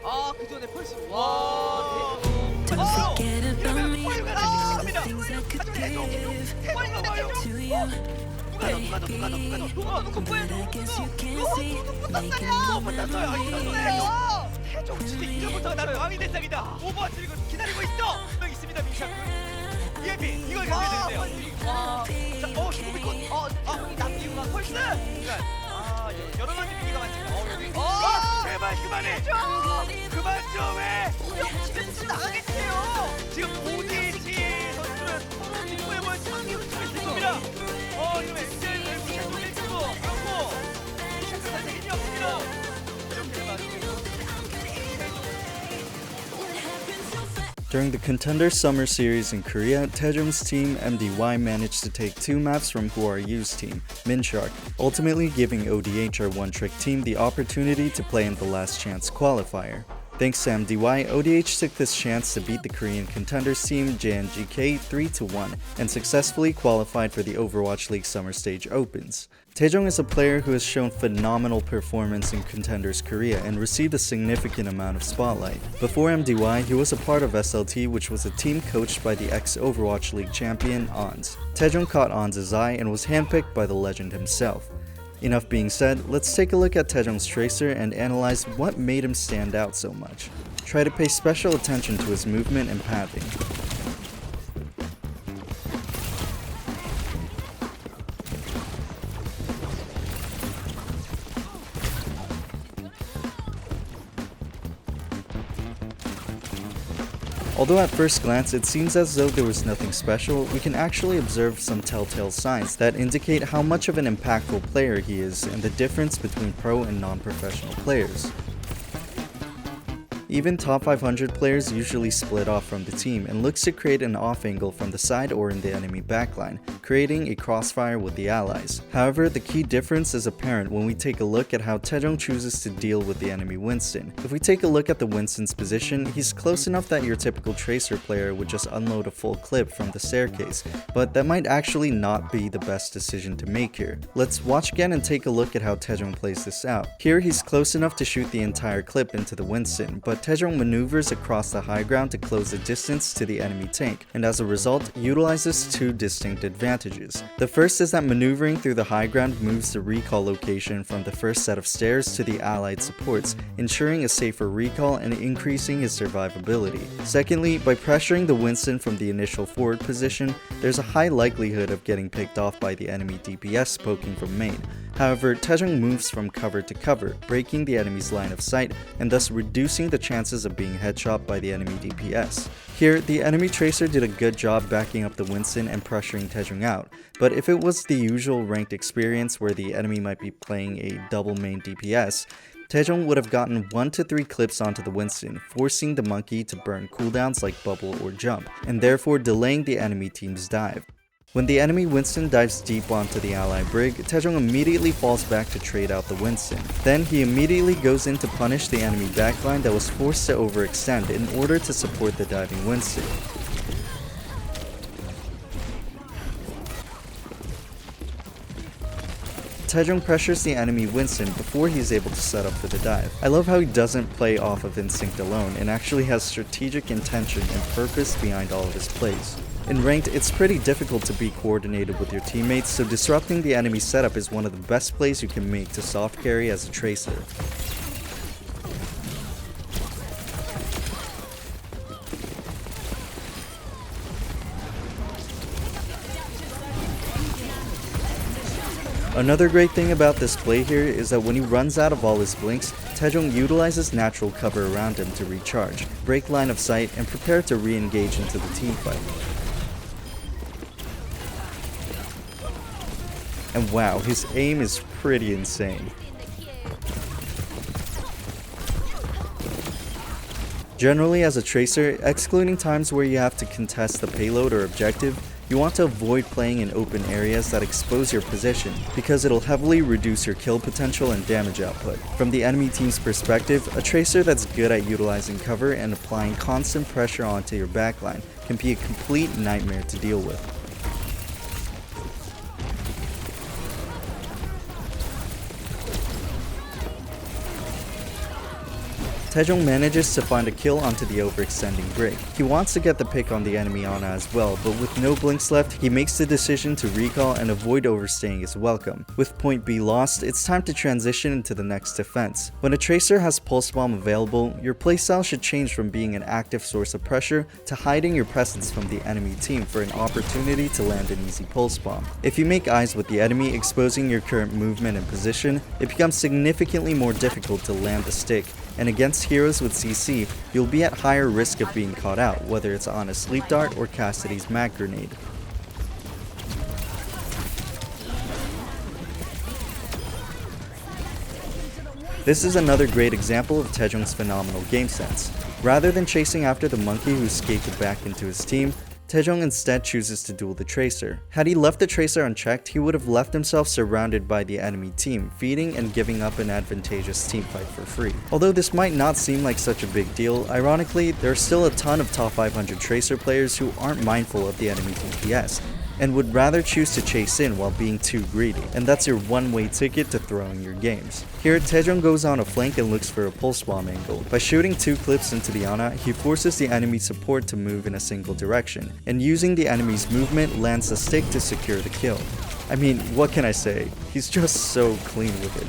아, 그 전에 펄스. 와. 이러면 화요가 다시 갑니다. 하지만 태종 화요가 와요. 누가 태종 진짜 이제부터 나는 왕이 된 쌍이다. 오버워치 이거 기다리고 있어. 명 있습니다 민샤. EMP 이걸 가져야 되는데요. 자, 슈퍼비콘. 형이 남 이유가 펄스. 여러 가지 미니가 많지만 여기. 제발 그만해. 그만 좀 해. 지금 나가겠어요. 지금 오디지 선수는 서로 뒷부에 보여 상기 훔치고 있을 겁니다. 이러면 엑셀을 무시하고 밀치고 그렇고 시작할 책임이 없습니다. 이렇게 맞고 During the Contender Summer Series in Korea, Taejong's team MDY managed to take 2 maps from KROW's team, Minshark, ultimately giving ODH our one-trick team the opportunity to play in the last chance qualifier. Thanks to MDY, ODH took this chance to beat the Korean Contenders team JNGK 3-1 and successfully qualified for the Overwatch League Summer Stage Opens. Taejong is a player who has shown phenomenal performance in Contenders Korea and received a significant amount of spotlight. Before MDY, he was a part of SLT, which was a team coached by the ex-Overwatch League champion Ons. Taejong caught Ons' eye and was handpicked by the legend himself. Enough being said, let's take a look at Taejong's tracer and analyze what made him stand out so much. Try to pay special attention to his movement and pathing. Although at first glance it seems as though there was nothing special, we can actually observe some telltale signs that indicate how much of an impactful player he is and the difference between pro and non-professional players. Even top 500 players usually split off from the team and looks to create an off angle from the side or in the enemy backline, creating a crossfire with the allies. However, the key difference is apparent when we take a look at how Taejong chooses to deal with the enemy Winston. If we take a look at the Winston's position, he's close enough that your typical tracer player would just unload a full clip from the staircase, but that might actually not be the best decision to make here. Let's watch again and take a look at how Taejong plays this out. Here he's close enough to shoot the entire clip into the Winston, but Taejong maneuvers across the high ground to close the distance to the enemy tank, and as a result, utilizes 2 distinct advantages. The first is that maneuvering through the high ground moves the recall location from the first set of stairs to the allied supports, ensuring a safer recall and increasing his survivability. Secondly, by pressuring the Winston from the initial forward position, there's a high likelihood of getting picked off by the enemy DPS poking from main. However, Taejong moves from cover to cover, breaking the enemy's line of sight and thus reducing the chances of being headshot by the enemy DPS. Here, the enemy tracer did a good job backing up the Winston and pressuring Taejong out, but if it was the usual ranked experience where the enemy might be playing a double main DPS, Taejong would have gotten 1 to 3 clips onto the Winston, forcing the monkey to burn cooldowns like bubble or jump, and therefore delaying the enemy team's dive. When the enemy Winston dives deep onto the ally brig, Taejong immediately falls back to trade out the Winston. Then he immediately goes in to punish the enemy backline that was forced to overextend in order to support the diving Winston. Taejong pressures the enemy Winston before he is able to set up for the dive. I love how he doesn't play off of instinct alone and actually has strategic intention and purpose behind all of his plays. In ranked, it's pretty difficult to be coordinated with your teammates, so disrupting the enemy setup is one of the best plays you can make to soft carry as a tracer. Another great thing about this play here is that when he runs out of all his blinks, Taejong utilizes natural cover around him to recharge, break line of sight, and prepare to re-engage into the teamfight. And wow, his aim is pretty insane. Generally, as a tracer, excluding times where you have to contest the payload or objective, you want to avoid playing in open areas that expose your position, because it'll heavily reduce your kill potential and damage output. From the enemy team's perspective, a tracer that's good at utilizing cover and applying constant pressure onto your backline can be a complete nightmare to deal with. Taejong manages to find a kill onto the overextending break. He wants to get the pick on the enemy Ana as well, but with no blinks left, he makes the decision to recall and avoid overstaying his welcome. With point B lost, it's time to transition into the next defense. When a tracer has pulse bomb available, your playstyle should change from being an active source of pressure to hiding your presence from the enemy team for an opportunity to land an easy pulse bomb. If you make eyes with the enemy exposing your current movement and position, it becomes significantly more difficult to land the stick, and against heroes with CC, you'll be at higher risk of being caught out, whether it's on a sleep dart or Cassidy's mag grenade. This is another great example of Taejong's phenomenal game sense. Rather than chasing after the monkey who skated back into his team, Taejong instead chooses to duel the Tracer. Had he left the Tracer unchecked, he would have left himself surrounded by the enemy team, feeding and giving up an advantageous teamfight for free. Although this might not seem like such a big deal, ironically, there are still a ton of top 500 Tracer players who aren't mindful of the enemy DPS, and would rather choose to chase in while being too greedy, and that's your one-way ticket to throwing your games. Here, Taejong goes on a flank and looks for a pulse bomb angle. By shooting 2 clips into the Ana, he forces the enemy support to move in a single direction, and using the enemy's movement lands the stick to secure the kill. I mean, what can I say? He's just so clean with it.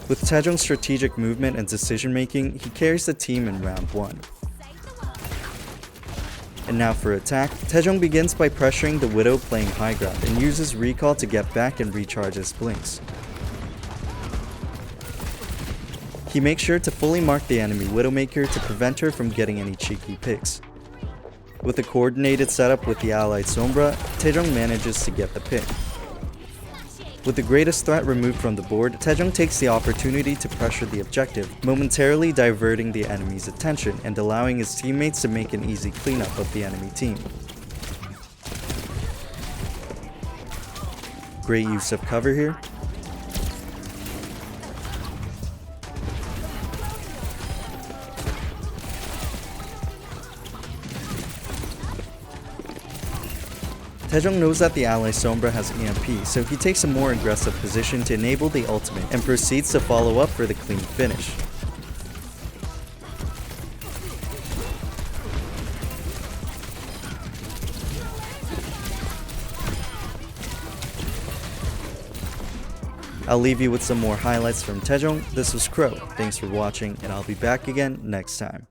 With Taejong's strategic movement and decision making, he carries the team in round 1. And now for attack, Taejong begins by pressuring the Widow playing high ground and uses recall to get back and recharge his blinks. He makes sure to fully mark the enemy Widowmaker to prevent her from getting any cheeky picks. With a coordinated setup with the allied Sombra, Taejong manages to get the pick. With the greatest threat removed from the board, Taejong takes the opportunity to pressure the objective, momentarily diverting the enemy's attention and allowing his teammates to make an easy cleanup of the enemy team. Great use of cover here. Taejong knows that the ally Sombra has EMP, so he takes a more aggressive position to enable the ultimate and proceeds to follow up for the clean finish. I'll leave you with some more highlights from Taejong. This was KROW. Thanks for watching, and I'll be back again next time.